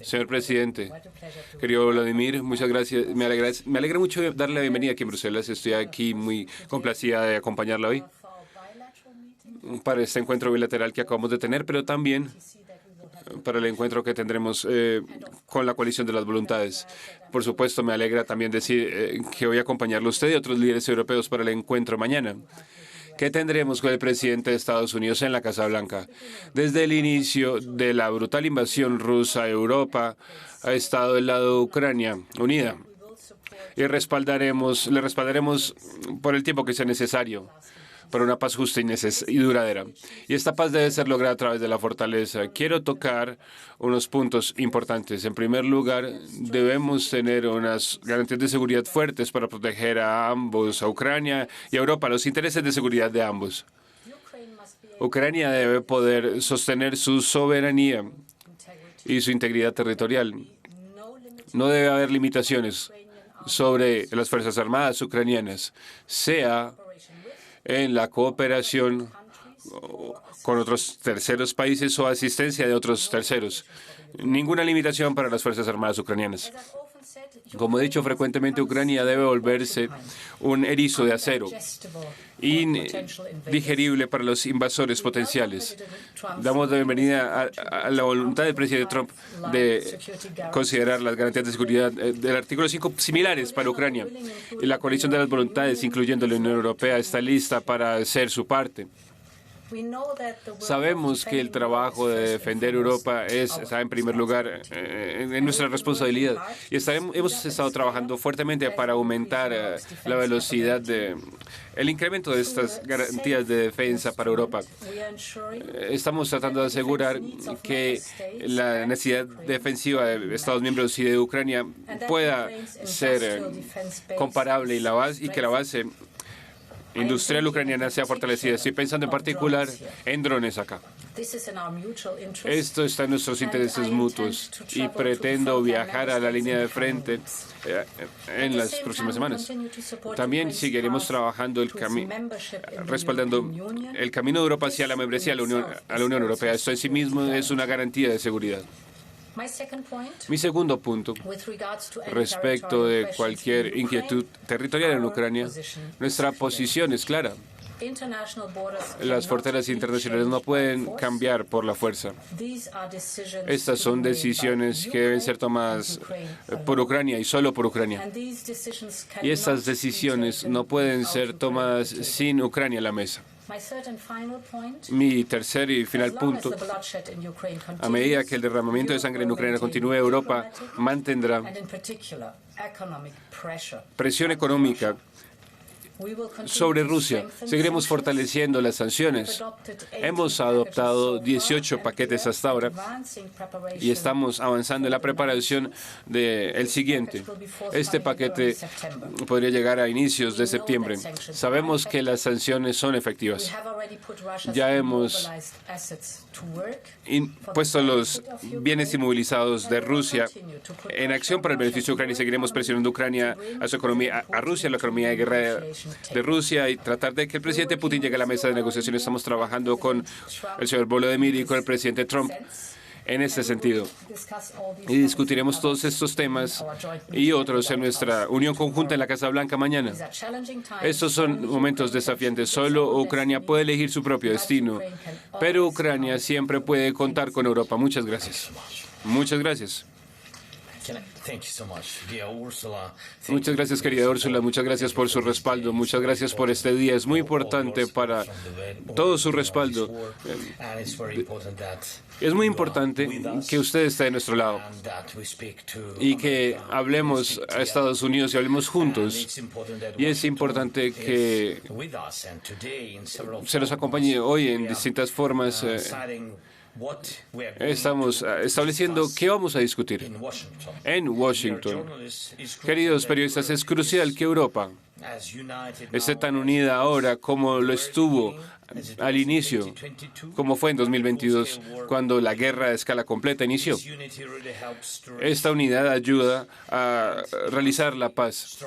Señor presidente, querido Vladimir, muchas gracias. Me alegra mucho darle la bienvenida aquí en Bruselas. Estoy aquí muy complacida de acompañarla hoy para este encuentro bilateral que acabamos de tener, pero también para el encuentro que tendremos con la coalición de las voluntades. Por supuesto, me alegra también decir que voy a acompañarlo a usted y otros líderes europeos para el encuentro mañana. ¿Qué tendremos con el presidente de Estados Unidos en la Casa Blanca? Desde el inicio de la brutal invasión rusa a Europa, ha estado del lado de Ucrania unida. Y le respaldaremos por el tiempo que sea necesario para una paz justa y duradera. Y esta paz debe ser lograda a través de la fortaleza. Quiero tocar unos puntos importantes. En primer lugar, debemos tener unas garantías de seguridad fuertes para proteger a ambos, a Ucrania y a Europa, los intereses de seguridad de ambos. Ucrania debe poder sostener su soberanía y su integridad territorial. No debe haber limitaciones sobre las Fuerzas Armadas ucranianas, sea en la cooperación con otros terceros países o asistencia de otros terceros. Ninguna limitación para las Fuerzas Armadas ucranianas. Como he dicho frecuentemente, Ucrania debe volverse un erizo de acero, indigerible para los invasores potenciales. Damos la bienvenida a la voluntad del presidente Trump de considerar las garantías de seguridad del artículo 5 similares para Ucrania. Y la coalición de las voluntades, incluyendo la Unión Europea, está lista para hacer su parte. Sabemos que el trabajo de defender Europa está en primer lugar en nuestra responsabilidad y hemos estado trabajando fuertemente para aumentar la velocidad el incremento de estas garantías de defensa para Europa. Estamos tratando de asegurar que la necesidad defensiva de Estados miembros y de Ucrania pueda ser comparable y que la base industrial ucraniana sea fortalecida. Estoy pensando en particular en drones acá. Esto está en nuestros intereses mutuos y pretendo viajar a la línea de frente en las próximas semanas. También seguiremos trabajando respaldando el camino de Europa hacia la membresía a la Unión Europea. Esto en sí mismo es una garantía de seguridad. Mi segundo punto, respecto de cualquier inquietud territorial en Ucrania, nuestra posición es clara. Las fronteras internacionales no pueden cambiar por la fuerza. Estas son decisiones que deben ser tomadas por Ucrania y solo por Ucrania. Y estas decisiones no pueden ser tomadas sin Ucrania en la mesa. Mi tercer y final punto, a medida que el derramamiento de sangre en Ucrania continúe, Europa mantendrá presión económica sobre Rusia. Seguiremos fortaleciendo las sanciones. Hemos adoptado 18 paquetes hasta ahora y estamos avanzando en la preparación del siguiente. Este paquete podría llegar a inicios de septiembre. Sabemos que las sanciones son efectivas. Ya hemos puesto los bienes inmovilizados de Rusia en acción para el beneficio de Ucrania y seguiremos presionando a Ucrania, a su economía, a Rusia, a la economía de guerra de Rusia y tratar de que el presidente Putin llegue a la mesa de negociación. Estamos trabajando con el señor Volodymyr y con el presidente Trump en este sentido. Y discutiremos todos estos temas y otros en nuestra unión conjunta en la Casa Blanca mañana. Estos son momentos desafiantes. Solo Ucrania puede elegir su propio destino, pero Ucrania siempre puede contar con Europa. Muchas gracias. Muchas gracias. Muchas gracias, querida Úrsula. Muchas gracias por su respaldo. Muchas gracias por este día. Es muy importante para todo su respaldo. Es muy importante que usted esté de nuestro lado y que hablemos a Estados Unidos y hablemos juntos. Y es importante que se nos acompañe hoy en distintas formas. Estamos estableciendo qué vamos a discutir en Washington. Queridos periodistas, es crucial que Europa esté tan unida ahora como lo estuvo al inicio, como fue en 2022, cuando la guerra a escala completa inició. Esta unidad ayuda a realizar la paz.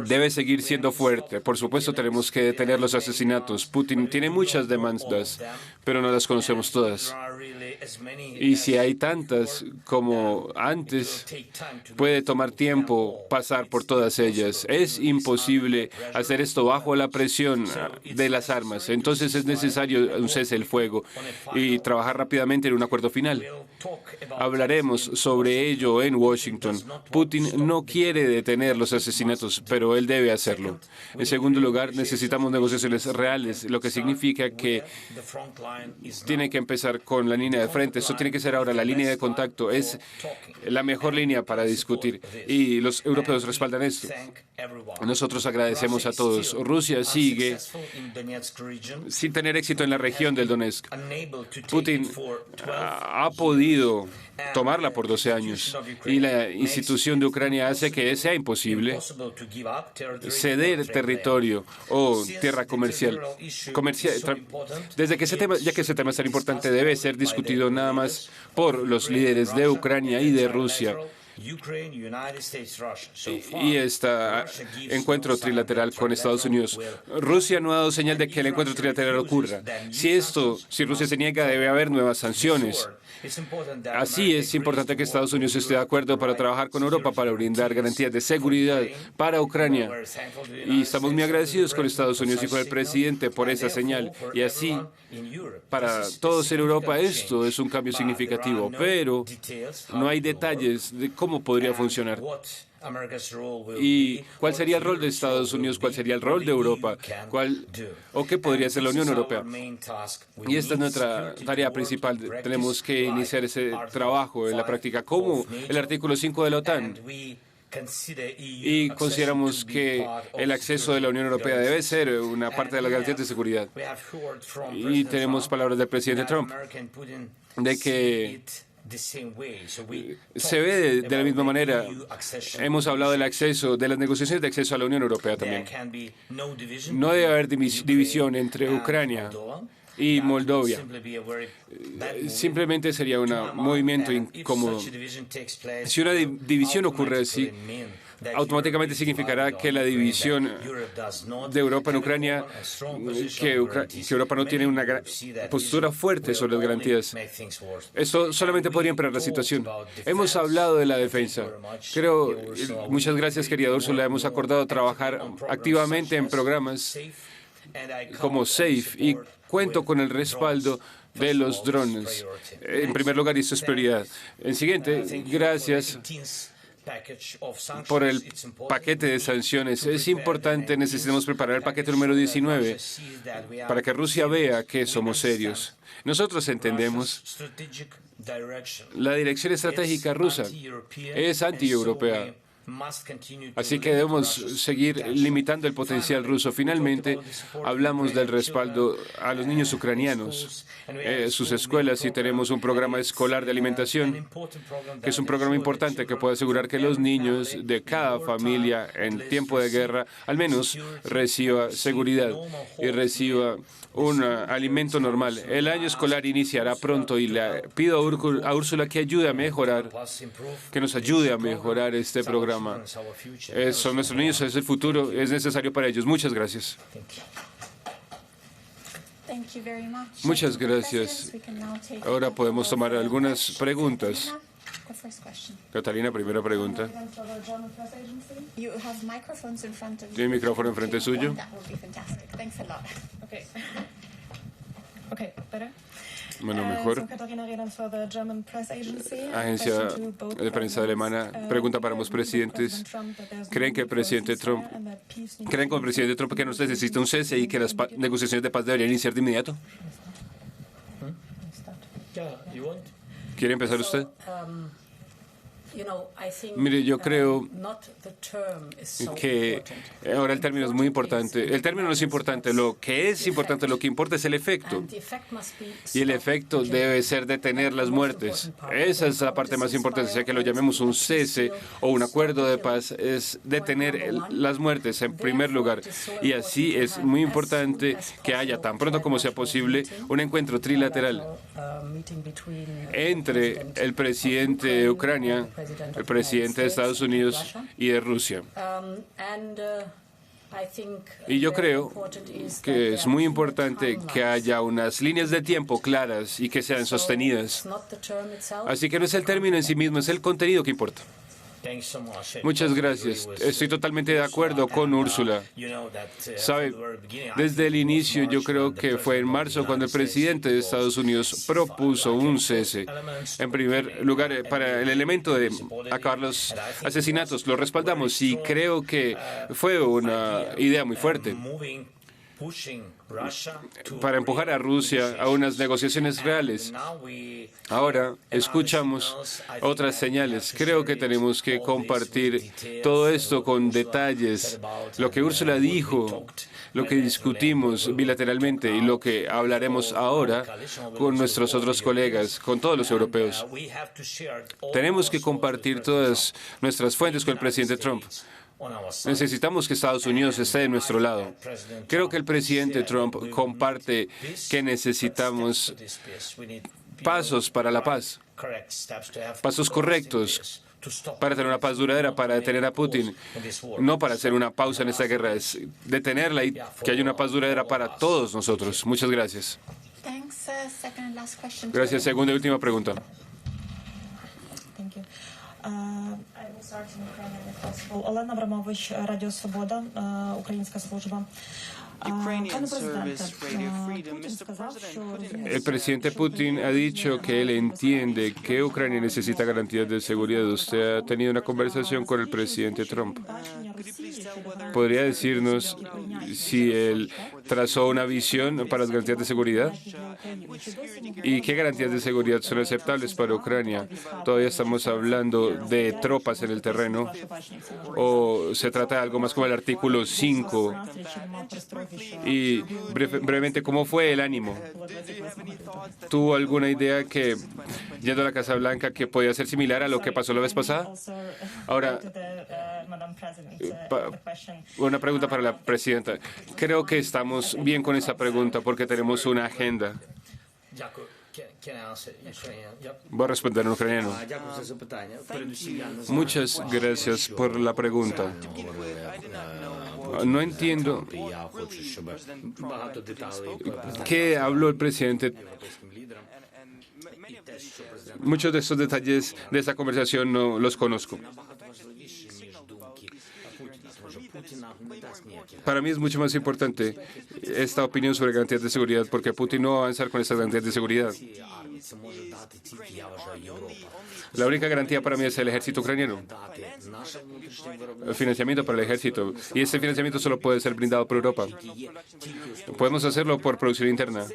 Debe seguir siendo fuerte. Por supuesto, tenemos que detener los asesinatos. Putin tiene muchas demandas, pero no las conocemos todas. Y si hay tantas como antes, puede tomar tiempo pasar por todas ellas. Es imposible hacer esto bajo la presión de las armas. Entonces es necesario un cese el fuego y trabajar rápidamente en un acuerdo final. Hablaremos sobre ello en Washington. Putin no quiere detener los asesinatos, pero él debe hacerlo. En segundo lugar, necesitamos negociaciones reales, lo que significa que tiene que empezar con la línea de frente. Esto tiene que ser ahora la línea de contacto. Es la mejor línea para discutir y los europeos respaldan esto. Nosotros agradecemos a todos. Rusia sigue sin tener éxito en la región del Donetsk. Putin ha podido tomarla por 12 años y la institución de Ucrania hace que sea imposible ceder territorio o tierra comercial. Desde que ya que ese tema es tan importante, debe ser discutido nada más por los líderes de Ucrania y de Rusia. Y este encuentro trilateral con Estados Unidos. Rusia no ha dado señal de que el encuentro trilateral ocurra. Si Rusia se niega, debe haber nuevas sanciones. Así es importante que Estados Unidos esté de acuerdo para trabajar con Europa para brindar garantías de seguridad para Ucrania. Y estamos muy agradecidos con Estados Unidos y con el presidente por esa señal. Y así, para todos en Europa, esto es un cambio significativo. Pero no hay detalles de cómo podría funcionar. ¿Y cuál sería el rol de Estados Unidos? ¿Cuál sería el rol de Europa? ¿O qué podría ser la Unión Europea? Y esta es nuestra tarea principal. Tenemos que iniciar ese trabajo en la práctica, como el artículo 5 de la OTAN. Y consideramos que el acceso de la Unión Europea debe ser una parte de las garantías de seguridad. Y tenemos palabras del presidente Trump de que se ve de la misma manera. Hemos hablado del acceso, de las negociaciones de acceso a la Unión Europea también. No debe haber división entre Ucrania y Moldavia. Simplemente sería un movimiento incómodo. Si una división ocurre así, automáticamente significará que la división de Europa en Ucrania, que Europa no tiene una postura fuerte sobre las garantías. Esto solamente podría empeorar la situación. Hemos hablado de la defensa. Muchas gracias, querida Úrsula. Hemos acordado trabajar activamente en programas como SAFE y cuento con el respaldo de los drones. En primer lugar, esto es prioridad. En siguiente, gracias por el paquete de sanciones. Es importante, necesitamos preparar el paquete número 19 para que Rusia vea que somos serios. Nosotros entendemos la dirección estratégica rusa es anti-europea. Así que debemos seguir limitando el potencial ruso. Finalmente, hablamos del respaldo a los niños ucranianos, sus escuelas, y tenemos un programa escolar de alimentación, que es un programa importante que puede asegurar que los niños de cada familia en tiempo de guerra al menos reciba seguridad y reciba un alimento normal. El año escolar iniciará pronto y le pido a Úrsula que ayude a mejorar, que nos ayude a mejorar este programa. Son nuestros niños, es el futuro, es necesario para ellos. Muchas gracias. Muchas gracias. Ahora podemos tomar algunas preguntas. Catalina, primera pregunta. ¿Tiene micrófono enfrente suyo? Bueno, mejor. Agencia de prensa alemana pregunta para ambos presidentes. ¿Creen que el presidente Trump, con el presidente Trump que no se necesita un cese y que las negociaciones de paz deberían iniciar de inmediato? ¿Quiere empezar usted? Mire, yo creo que ahora el término es muy importante. El término no es importante. Lo que es importante, lo que importa es el efecto. Y el efecto debe ser detener las muertes. Esa es la parte más importante. Sea que lo llamemos un cese o un acuerdo de paz, es detener las muertes en primer lugar. Y así es muy importante que haya tan pronto como sea posible un encuentro trilateral entre el presidente de Ucrania, el presidente de Estados Unidos y de Rusia. Y yo creo que es muy importante que haya unas líneas de tiempo claras y que sean sostenidas. Así que no es el término en sí mismo, es el contenido que importa. Muchas gracias. Estoy totalmente de acuerdo con Úrsula. Sabe, desde el inicio, yo creo que fue en marzo cuando el presidente de Estados Unidos propuso un cese. En primer lugar, para el elemento de acabar los asesinatos, lo respaldamos y creo que fue una idea muy fuerte para empujar a Rusia a unas negociaciones reales. Ahora escuchamos otras señales. Creo que tenemos que compartir todo esto con detalles. Lo que Úrsula dijo, lo que discutimos bilateralmente y lo que hablaremos ahora con nuestros otros colegas, con todos los europeos. Tenemos que compartir todas nuestras fuentes con el presidente Trump. Necesitamos que Estados Unidos esté de nuestro lado. Creo que el presidente Trump comparte que necesitamos pasos para la paz, pasos correctos para tener una paz duradera, para detener a Putin, no para hacer una pausa en esta guerra, es detenerla y que haya una paz duradera para todos nosotros. Muchas gracias. Gracias. Segunda y última pregunta. Олена Абрамович, Радіо Свобода, Українська служба. El presidente Putin ha dicho que él entiende que Ucrania necesita garantías de seguridad. Usted ha tenido una conversación con el presidente Trump. ¿Podría decirnos si él trazó una visión para las garantías de seguridad? ¿Y qué garantías de seguridad son aceptables para Ucrania? ¿Todavía estamos hablando de tropas en el terreno? ¿O se trata de algo más como el artículo 5? Y brevemente, ¿cómo fue el ánimo? ¿Tuvo alguna idea que, yendo a la Casa Blanca, que podía ser similar a lo que pasó la vez pasada? Ahora, una pregunta para la presidenta. Creo que estamos bien con esa pregunta porque tenemos una agenda. Voy a responder en ucraniano. Muchas gracias por la pregunta. No entiendo qué habló el presidente. Muchos de estos detalles de esta conversación no los conozco. Para mí es mucho más importante esta opinión sobre garantías de seguridad, porque Putin no va a avanzar con estas garantías de seguridad. La única garantía para mí es el ejército ucraniano, el financiamiento para el ejército. Y ese financiamiento solo puede ser brindado por Europa. Podemos hacerlo por producción interna.